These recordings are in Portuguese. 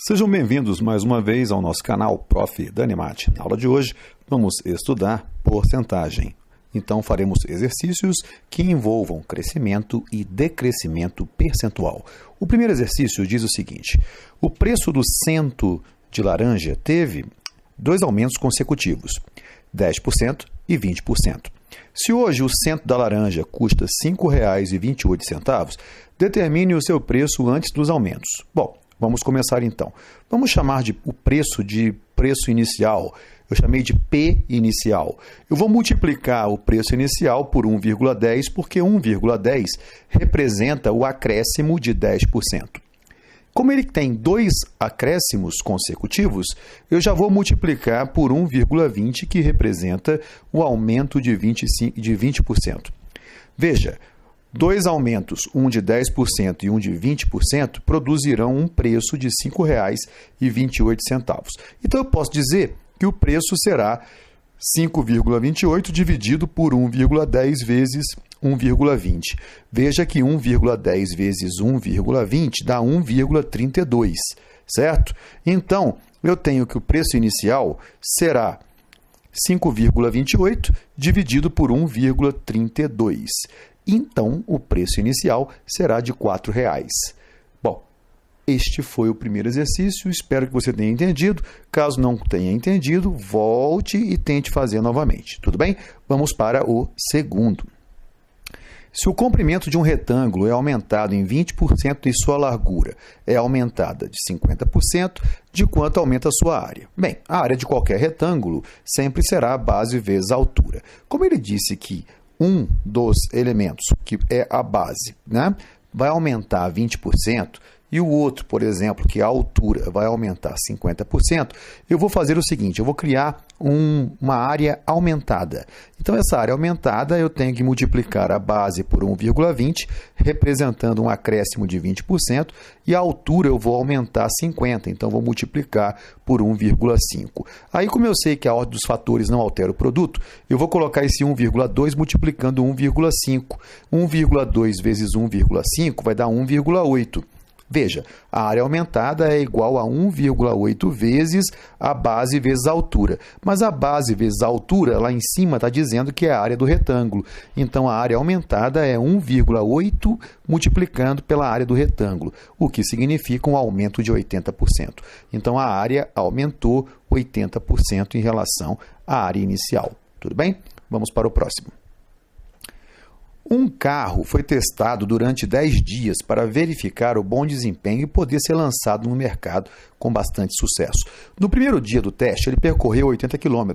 Sejam bem-vindos mais uma vez ao nosso canal Prof. Danimate. Na aula de hoje, vamos estudar porcentagem. Então, faremos exercícios que envolvam crescimento e decrescimento percentual. O primeiro exercício diz o seguinte: o preço do cento de laranja teve dois aumentos consecutivos, 10% e 20%. Se hoje o cento da laranja custa R$ 5,28, determine o seu preço antes dos aumentos. Bom, vamos começar então. Vamos chamar o preço de preço inicial. Eu chamei de P inicial. Eu vou multiplicar o preço inicial por 1,10, porque 1,10 representa o acréscimo de 10%. Como ele tem dois acréscimos consecutivos, eu já vou multiplicar por 1,20, que representa o aumento de 20%. Veja, dois aumentos, um de 10% e um de 20%, produzirão um preço de R$ 5,28. Então, eu posso dizer que o preço será 5,28 dividido por 1,10 vezes 1,20. Veja que 1,10 vezes 1,20 dá 1,32, certo? Então, eu tenho que o preço inicial será 5,28 dividido por 1,32. Então, o preço inicial será de R$ 4,00. Bom, este foi o primeiro exercício. Espero que você tenha entendido. Caso não tenha entendido, volte e tente fazer novamente. Tudo bem? Vamos para o segundo. Se o comprimento de um retângulo é aumentado em 20% e sua largura é aumentada de 50%, de quanto aumenta a sua área? Bem, a área de qualquer retângulo sempre será a base vezes a altura. Como ele disse que um dos elementos, que é a base, vai aumentar 20%, e o outro, por exemplo, que é a altura, vai aumentar 50%, eu vou fazer o seguinte: eu vou criar uma área aumentada. Então, essa área aumentada, eu tenho que multiplicar a base por 1,20, representando um acréscimo de 20%, e a altura eu vou aumentar 50%, então vou multiplicar por 1,5. Aí, como eu sei que a ordem dos fatores não altera o produto, eu vou colocar esse 1,2 multiplicando 1,5. 1,2 vezes 1,5 vai dar 1,8. Veja, a área aumentada é igual a 1,8 vezes a base vezes a altura. Mas a base vezes a altura, lá em cima, está dizendo que é a área do retângulo. Então, a área aumentada é 1,8 multiplicando pela área do retângulo, o que significa um aumento de 80%. Então, a área aumentou 80% em relação à área inicial. Tudo bem? Vamos para o próximo. Um carro foi testado durante 10 dias para verificar o bom desempenho e poder ser lançado no mercado com bastante sucesso. No primeiro dia do teste, ele percorreu 80 km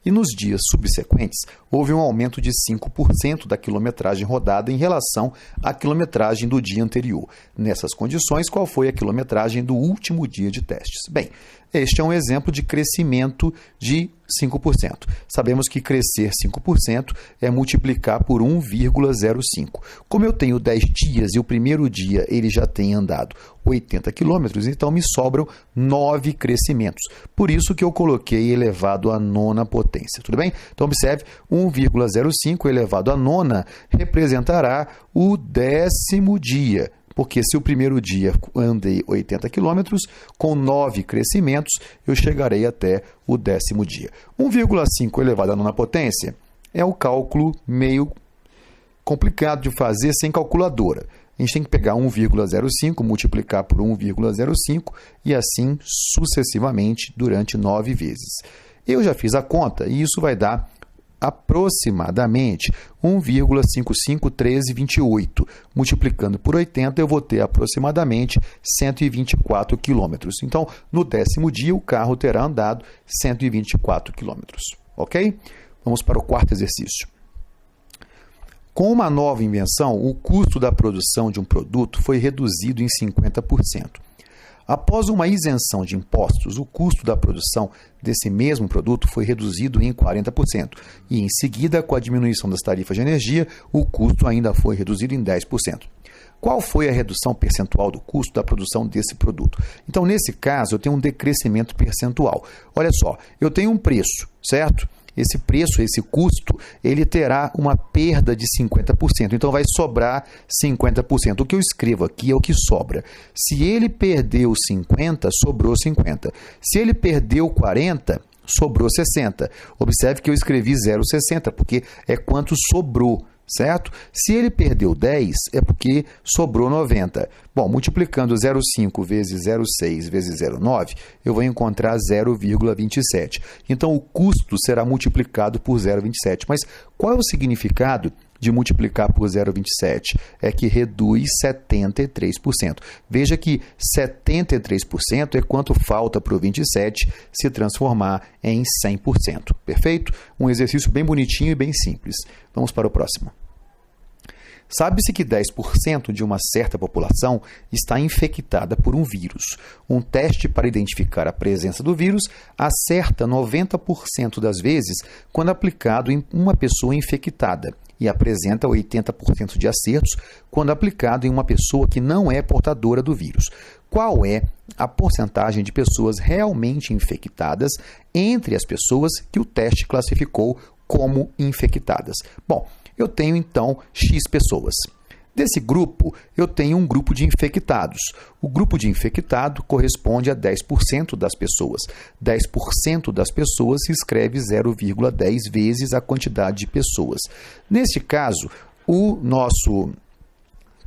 e nos dias subsequentes houve um aumento de 5% da quilometragem rodada em relação à quilometragem do dia anterior. Nessas condições, qual foi a quilometragem do último dia de testes? Bem, este é um exemplo de crescimento de 5%. Sabemos que crescer 5% é multiplicar por 1,05. Como eu tenho 10 dias e o primeiro dia ele já tem andado 80 km, então me sobram 9 crescimentos. Por isso que eu coloquei elevado à nona potência. Tudo bem? Então, observe, 1,05 elevado à nona representará o 10º dia. Porque se o primeiro dia andei 80 km, com 9 crescimentos, eu chegarei até o 10º dia. 1,5 elevado à nona potência é o cálculo meio complicado de fazer sem calculadora. A gente tem que pegar 1,05, multiplicar por 1,05 e assim sucessivamente durante 9 vezes. Eu já fiz a conta e isso vai dar aproximadamente 1,551328. Multiplicando por 80, eu vou ter aproximadamente 124 quilômetros. Então, no 10º dia, o carro terá andado 124 quilômetros. Ok? Vamos para o quarto exercício. Com uma nova invenção, o custo da produção de um produto foi reduzido em 50%. Após uma isenção de impostos, o custo da produção desse mesmo produto foi reduzido em 40%. E, em seguida, com a diminuição das tarifas de energia, o custo ainda foi reduzido em 10%. Qual foi a redução percentual do custo da produção desse produto? Então, nesse caso, eu tenho um decrescimento percentual. Olha só, eu tenho um preço, certo? esse preço, esse custo, ele terá uma perda de 50%. Então, vai sobrar 50%. O que eu escrevo aqui é o que sobra. Se ele perdeu 50, sobrou 50. Se ele perdeu 40, sobrou 60. Observe que eu escrevi 0,60, porque é quanto sobrou, certo? Se ele perdeu 10, é porque sobrou 90. Bom, multiplicando 0,5 vezes 0,6 vezes 0,9, eu vou encontrar 0,27. Então, o custo será multiplicado por 0,27. Mas qual é o significado de multiplicar por 0,27? É que reduz 73%. Veja que 73% é quanto falta para o 27 se transformar em 100%. Perfeito? Um exercício bem bonitinho e bem simples. Vamos para o próximo. Sabe-se que 10% de uma certa população está infectada por um vírus. Um teste para identificar a presença do vírus acerta 90% das vezes quando aplicado em uma pessoa infectada e apresenta 80% de acertos quando aplicado em uma pessoa que não é portadora do vírus. Qual é a porcentagem de pessoas realmente infectadas entre as pessoas que o teste classificou como infectadas? Bom, eu tenho então X pessoas. Desse grupo, eu tenho um grupo de infectados. O grupo de infectado corresponde a 10% das pessoas. 10% das pessoas se escreve 0,10 vezes a quantidade de pessoas. Neste caso, o nosso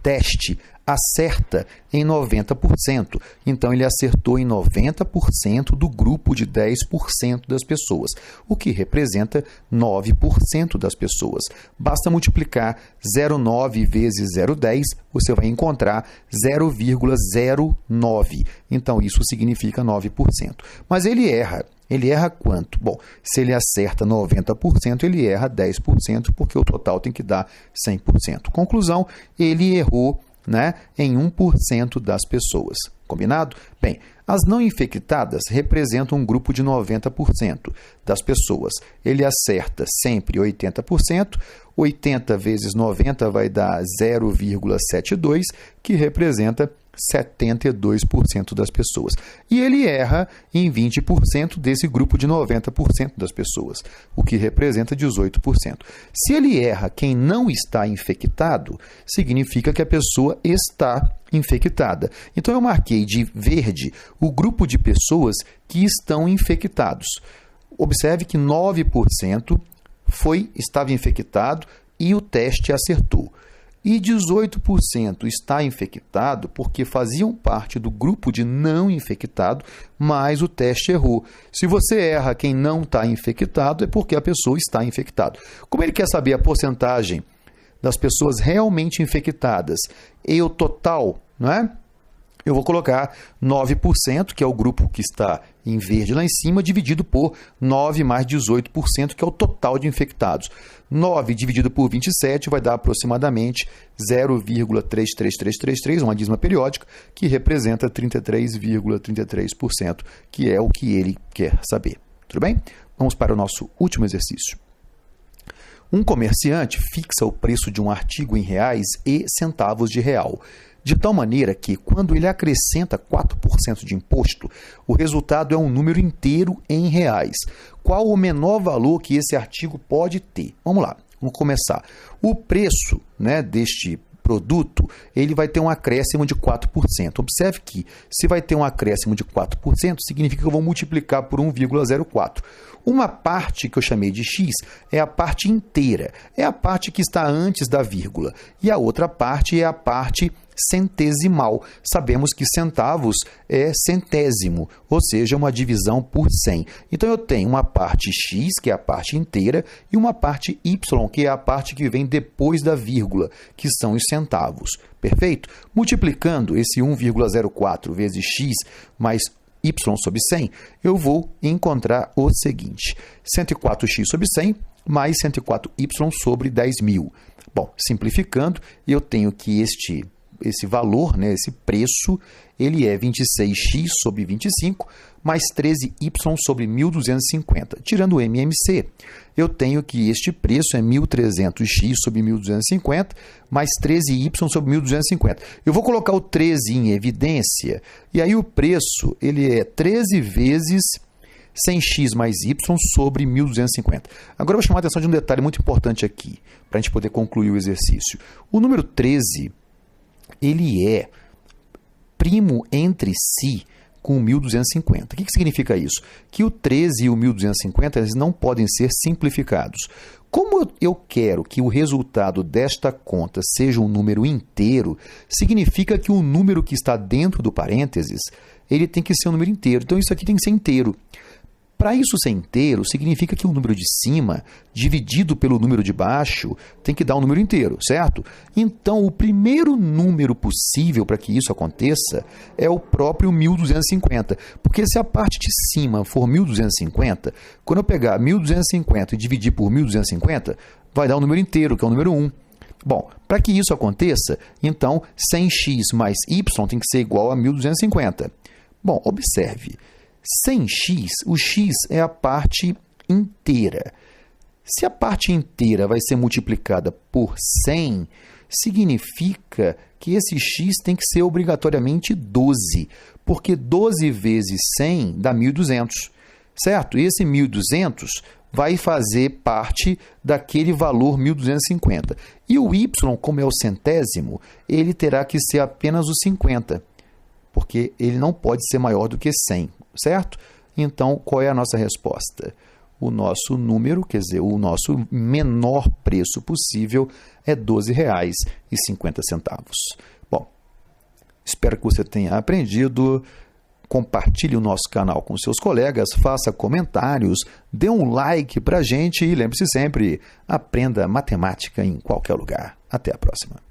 teste acerta em 90%. Então, ele acertou em 90% do grupo de 10% das pessoas, o que representa 9% das pessoas. Basta multiplicar 0,9 vezes 0,10, você vai encontrar 0,09. Então, isso significa 9%. Mas ele erra. Ele erra quanto? Bom, se ele acerta 90%, ele erra 10%, porque o total tem que dar 100%. Conclusão, ele errou em 1% das pessoas. Combinado? Bem, as não infectadas representam um grupo de 90% das pessoas. Ele acerta sempre 80%. 80 vezes 90 vai dar 0,72, que representa 72% das pessoas. E ele erra em 20% desse grupo de 90% das pessoas, o que representa 18%. Se ele erra quem não está infectado, significa que a pessoa está infectada. Então, eu marquei de verde o grupo de pessoas que estão infectados. Observe que 9% estava infectado e o teste acertou. E 18% está infectado porque faziam parte do grupo de não infectado, mas o teste errou. Se você erra quem não está infectado, é porque a pessoa está infectada. Como ele quer saber a porcentagem das pessoas realmente infectadas e o total, não é? Eu vou colocar 9%, que é o grupo que está em verde lá em cima, dividido por 9 mais 18%, que é o total de infectados. 9 dividido por 27 vai dar aproximadamente 0,33333, uma dízima periódica, que representa 33,33%, que é o que ele quer saber. Tudo bem? Vamos para o nosso último exercício. Um comerciante fixa o preço de um artigo em reais e centavos de real, de tal maneira que, quando ele acrescenta 4% de imposto, o resultado é um número inteiro em reais. Qual o menor valor que esse artigo pode ter? Vamos lá, vamos começar. O preço deste produto, ele vai ter um acréscimo de 4%. Observe que, se vai ter um acréscimo de 4%, significa que eu vou multiplicar por 1,04. Uma parte que eu chamei de x é a parte inteira, é a parte que está antes da vírgula. E a outra parte é a parte centesimal. Sabemos que centavos é centésimo, ou seja, uma divisão por 100. Então, eu tenho uma parte x, que é a parte inteira, e uma parte y, que é a parte que vem depois da vírgula, que são os centavos. Perfeito? Multiplicando esse 1,04 vezes x mais y sobre 100, eu vou encontrar o seguinte: 104x sobre 100 mais 104y sobre 10.000. Bom, simplificando, eu tenho que esse valor, esse preço, ele é 26x sobre 25 mais 13y sobre 1.250. Tirando o MMC, eu tenho que este preço é 1.300x sobre 1.250 mais 13y sobre 1.250. Eu vou colocar o 13 em evidência, e aí o preço ele é 13 vezes 100x mais y sobre 1.250. Agora eu vou chamar a atenção de um detalhe muito importante aqui, para a gente poder concluir o exercício. O número 13, ele é primo entre si com o 1.250. O que significa isso? Que o 13 e o 1.250 eles não podem ser simplificados. Como eu quero que o resultado desta conta seja um número inteiro, significa que o número que está dentro do parênteses, ele tem que ser um número inteiro. Então, isso aqui tem que ser inteiro. Para isso ser inteiro, significa que o número de cima, dividido pelo número de baixo, tem que dar um número inteiro, certo? Então, o primeiro número possível para que isso aconteça é o próprio 1.250. Porque se a parte de cima for 1.250, quando eu pegar 1.250 e dividir por 1.250, vai dar um número inteiro, que é o número 1. Bom, para que isso aconteça, então 100x mais y tem que ser igual a 1.250. Bom, observe. 100x, o x é a parte inteira. Se a parte inteira vai ser multiplicada por 100, significa que esse x tem que ser obrigatoriamente 12, porque 12 vezes 100 dá 1.200, certo? E esse 1.200 vai fazer parte daquele valor 1.250. E o y, como é o centésimo, ele terá que ser apenas o 50, porque ele não pode ser maior do que 100, certo? Então, qual é a nossa resposta? O nosso número, quer dizer, o nosso menor preço possível é R$ 12,50. Bom, espero que você tenha aprendido. Compartilhe o nosso canal com seus colegas, faça comentários, dê um like para a gente e lembre-se sempre, aprenda matemática em qualquer lugar. Até a próxima.